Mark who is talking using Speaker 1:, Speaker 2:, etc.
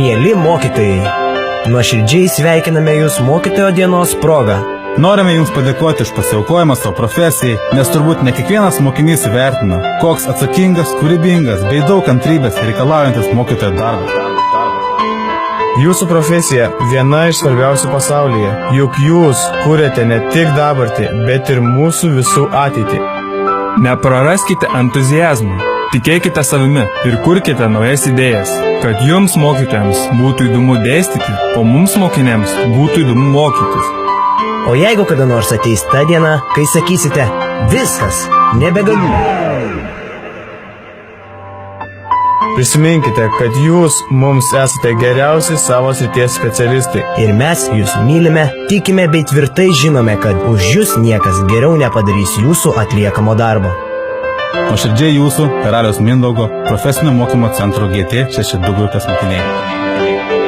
Speaker 1: Mieli mokytojai, nuoširdžiai sveikiname Jūs mokytojo dienos proga.
Speaker 2: Norime Jums padėkoti už pasiaukojimą savo profesijai, nes turbūt ne kiekvienas mokinys vertina, koks atsakingas, kūrybingas bei daug kantrybės reikalaujantis mokytojo darbas.
Speaker 3: Jūsų profesija viena iš svarbiausių pasaulyje, juk Jūs kūrėte ne tik dabartį, bet ir mūsų visų ateitį.
Speaker 4: Nepraraskite entuziazmą, tikėkite savimi ir kurkite naujas idėjas, kad Jums mokytojams būtų įdomu dėstyti, o mums mokiniams būtų įdomu mokytis.
Speaker 1: O jeigu kada nors ateis ta diena, kai sakysite, viskas, nebegaliu.
Speaker 3: Prisiminkite, kad Jūs mums esate geriausi savo srities specialistai.
Speaker 1: Ir mes Jūs mylime, tikime bei tvirtai žinome, kad už Jūs niekas geriau nepadarys Jūsų atliekamo darbo.
Speaker 2: Nuoširdžiai Jūsų Karaliaus Mindaugo profesinio mokymo centro GT 62 grupės mokiniai.